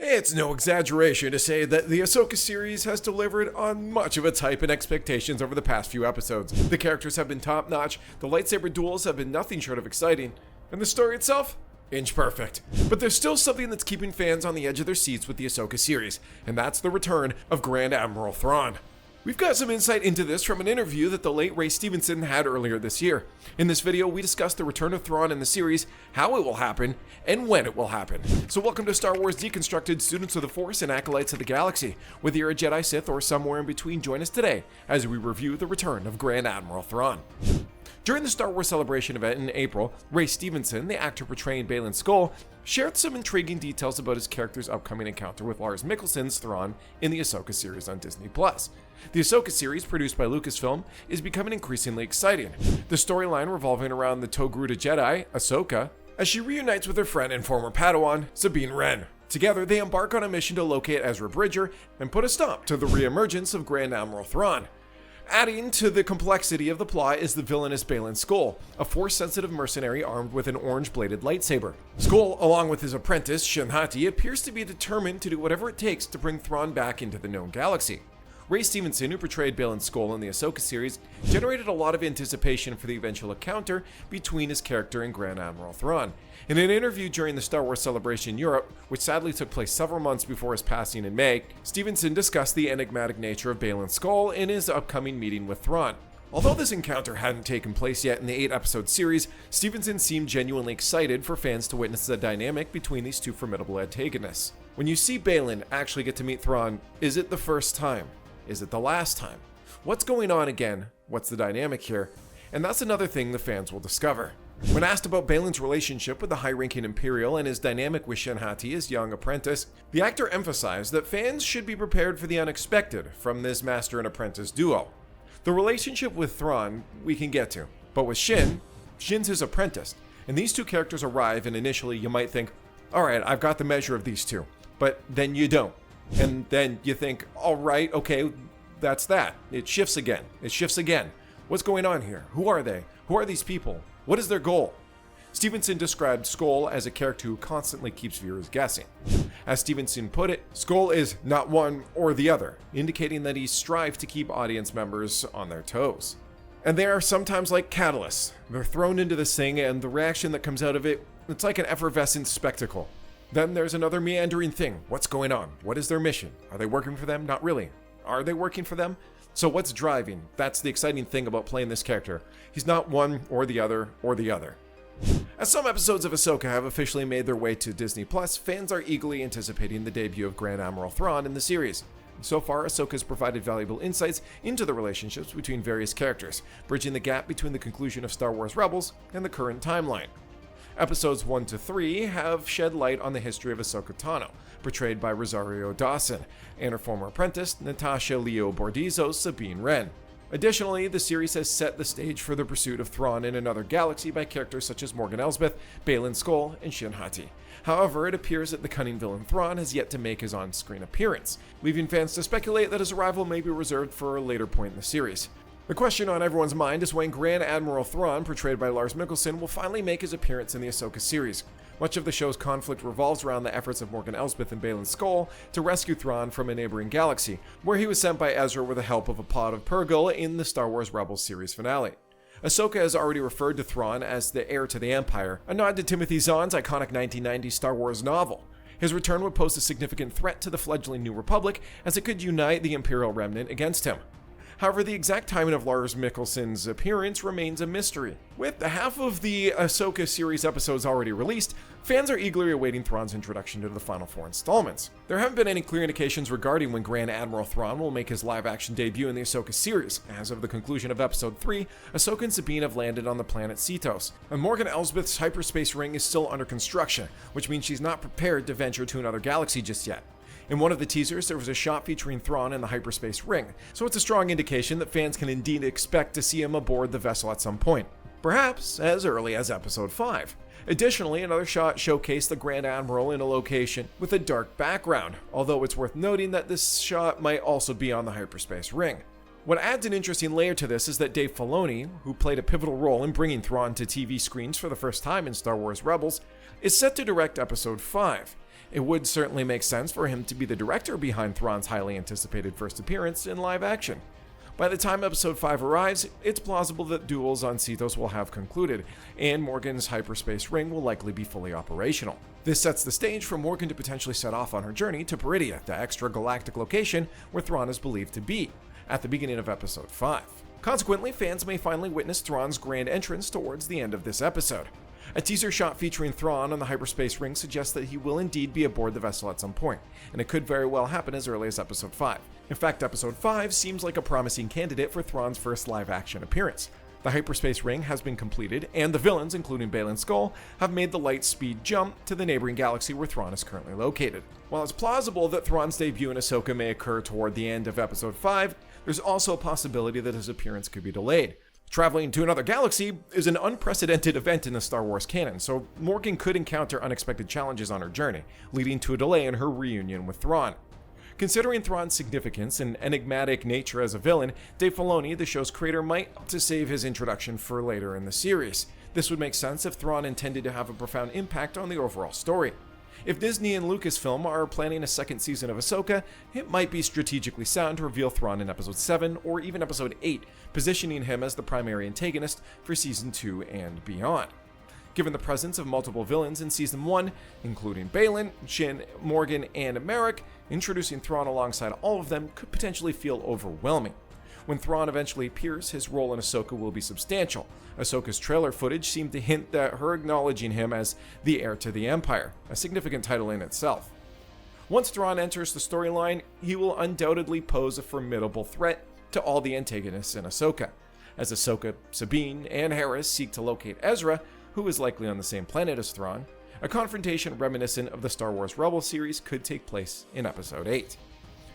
It's no exaggeration to say that the Ahsoka series has delivered on much of its hype and expectations over the past few episodes. The characters have been top-notch, the lightsaber duels have been nothing short of exciting, and the story itself? Inch perfect. But there's still something that's keeping fans on the edge of their seats with the Ahsoka series, and that's the return of Grand Admiral Thrawn. We've got some insight into this from an interview that the late Stevenson had earlier this year. In this video, we discuss the return of Thrawn in the series, how it will happen, and when it will happen. So welcome to Star Wars Deconstructed, students of the Force and acolytes of the galaxy. Whether you're a Jedi, Sith, or somewhere in between, join us today as we review the return of Grand Admiral Thrawn. During the Star Wars Celebration event in April, Stevenson, the actor portraying Baylan Skoll, shared some intriguing details about his character's upcoming encounter with Lars Mikkelsen's Thrawn in the Ahsoka series on Disney+. The Ahsoka series, produced by Lucasfilm, is becoming increasingly exciting. The storyline revolving around the Togruta Jedi, Ahsoka, as she reunites with her friend and former Padawan, Sabine Wren. Together, they embark on a mission to locate Ezra Bridger and put a stop to the reemergence of Grand Admiral Thrawn. Adding to the complexity of the plot is the villainous Baylan Skoll, a Force-sensitive mercenary armed with an orange-bladed lightsaber. Skoll, along with his apprentice, Shin Hati, appears to be determined to do whatever it takes to bring Thrawn back into the known galaxy. Stevenson, who portrayed Baylan Skoll in the Ahsoka series, generated a lot of anticipation for the eventual encounter between his character and Grand Admiral Thrawn. In an interview during the Star Wars Celebration Europe, which sadly took place several months before his passing in May, Stevenson discussed the enigmatic nature of Baylan Skoll in his upcoming meeting with Thrawn. Although this encounter hadn't taken place yet in the 8-episode series, Stevenson seemed genuinely excited for fans to witness the dynamic between these two formidable antagonists. When you see Baylan actually get to meet Thrawn, is it the first time? Is it the last time? What's going on again? What's the dynamic here? And that's another thing the fans will discover. When asked about Baylan's relationship with the high-ranking Imperial and his dynamic with Shin Hati, his young apprentice, the actor emphasized that fans should be prepared for the unexpected from this master and apprentice duo. The relationship with Thrawn we can get to, but with Shin's his apprentice, and these two characters arrive and initially you might think, alright, I've got the measure of these two, but then you don't. And then you think, all right, okay, that's that. It shifts again. What's going on here? Who are they? Who are these people? What is their goal? Stevenson described Skoll as a character who constantly keeps viewers guessing. As Stevenson put it, Skoll is not one or the other, indicating that he strives to keep audience members on their toes. And they are sometimes like catalysts. They're thrown into this thing, and the reaction that comes out of it, it's like an effervescent spectacle. Then there's another meandering thing. What's going on? What is their mission? Are they working for them? Not really. Are they working for them? So what's driving? That's the exciting thing about playing this character. He's not one or the other or the other. As some episodes of Ahsoka have officially made their way to Disney+, fans are eagerly anticipating the debut of Grand Admiral Thrawn in the series. So far, Ahsoka has provided valuable insights into the relationships between various characters, bridging the gap between the conclusion of Star Wars Rebels and the current timeline. Episodes 1 to 3 have shed light on the history of Ahsoka Tano, portrayed by Rosario Dawson, and her former apprentice, Natasha Leo Bordizzo's Sabine Wren. Additionally, the series has set the stage for the pursuit of Thrawn in another galaxy by characters such as Morgan Elsbeth, Baylan Skoll, and Shin Hati. However, it appears that the cunning villain Thrawn has yet to make his on-screen appearance, leaving fans to speculate that his arrival may be reserved for a later point in the series. The question on everyone's mind is when Grand Admiral Thrawn, portrayed by Lars Mikkelsen, will finally make his appearance in the Ahsoka series. Much of the show's conflict revolves around the efforts of Morgan Elsbeth and Baylan Skoll to rescue Thrawn from a neighboring galaxy, where he was sent by Ezra with the help of a pod of Purrgil in the Star Wars Rebels series finale. Ahsoka has already referred to Thrawn as the heir to the Empire, a nod to Timothy Zahn's iconic 1990s Star Wars novel. His return would pose a significant threat to the fledgling New Republic, as it could unite the Imperial remnant against him. However, the exact timing of Lars Mikkelsen's appearance remains a mystery. With half of the Ahsoka series episodes already released, fans are eagerly awaiting Thrawn's introduction to the final 4 installments. There haven't been any clear indications regarding when Grand Admiral Thrawn will make his live-action debut in the Ahsoka series. As of the conclusion of Episode 3, Ahsoka and Sabine have landed on the planet Cetos, and Morgan Elsbeth's hyperspace ring is still under construction, which means she's not prepared to venture to another galaxy just yet. In one of the teasers, there was a shot featuring Thrawn in the hyperspace ring, so it's a strong indication that fans can indeed expect to see him aboard the vessel at some point, perhaps as early as Episode 5. Additionally, another shot showcased the Grand Admiral in a location with a dark background, although it's worth noting that this shot might also be on the hyperspace ring. What adds an interesting layer to this is that Dave Filoni, who played a pivotal role in bringing Thrawn to TV screens for the first time in Star Wars Rebels, is set to direct Episode 5. It would certainly make sense for him to be the director behind Thrawn's highly anticipated first appearance in live action. By the time Episode 5 arrives, it's plausible that duels on Cetos will have concluded, and Morgan's hyperspace ring will likely be fully operational. This sets the stage for Morgan to potentially set off on her journey to Peridia, the extragalactic location where Thrawn is believed to be, at the beginning of Episode 5. Consequently, fans may finally witness Thrawn's grand entrance towards the end of this episode. A teaser shot featuring Thrawn on the hyperspace ring suggests that he will indeed be aboard the vessel at some point, and it could very well happen as early as Episode 5. In fact, Episode 5 seems like a promising candidate for Thrawn's first live-action appearance. The hyperspace ring has been completed, and the villains, including Baylan and Skoll, have made the light speed jump to the neighboring galaxy where Thrawn is currently located. While it's plausible that Thrawn's debut in Ahsoka may occur toward the end of Episode 5, there's also a possibility that his appearance could be delayed. Traveling to another galaxy is an unprecedented event in the Star Wars canon, so Morgan could encounter unexpected challenges on her journey, leading to a delay in her reunion with Thrawn. Considering Thrawn's significance and enigmatic nature as a villain, Dave Filoni, the show's creator, might opt to save his introduction for later in the series. This would make sense if Thrawn intended to have a profound impact on the overall story. If Disney and Lucasfilm are planning a second season of Ahsoka, it might be strategically sound to reveal Thrawn in Episode 7 or even Episode 8, positioning him as the primary antagonist for Season 2 and beyond. Given the presence of multiple villains in Season 1, including Baylan, Shin, Morgan, and Merrick, introducing Thrawn alongside all of them could potentially feel overwhelming. When Thrawn eventually appears, his role in Ahsoka will be substantial. Ahsoka's trailer footage seemed to hint that her acknowledging him as the heir to the Empire, a significant title in itself. Once Thrawn enters the storyline, he will undoubtedly pose a formidable threat to all the antagonists in Ahsoka. As Ahsoka, Sabine, and Hera seek to locate Ezra, who is likely on the same planet as Thrawn, a confrontation reminiscent of the Star Wars Rebels series could take place in Episode 8.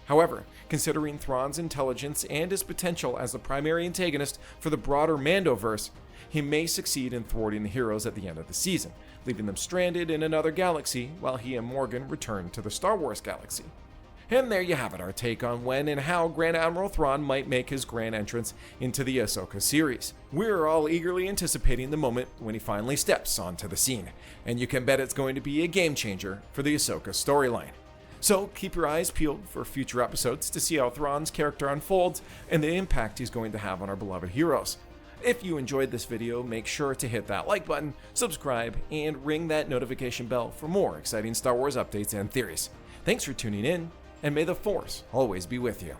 However, considering Thrawn's intelligence and his potential as the primary antagonist for the broader Mandoverse, he may succeed in thwarting the heroes at the end of the season, leaving them stranded in another galaxy while he and Morgan return to the Star Wars galaxy. And there you have it, our take on when and how Grand Admiral Thrawn might make his grand entrance into the Ahsoka series. We're all eagerly anticipating the moment when he finally steps onto the scene, and you can bet it's going to be a game changer for the Ahsoka storyline. So keep your eyes peeled for future episodes to see how Thrawn's character unfolds and the impact he's going to have on our beloved heroes. If you enjoyed this video, make sure to hit that like button, subscribe, and ring that notification bell for more exciting Star Wars updates and theories. Thanks for tuning in, and may the Force always be with you.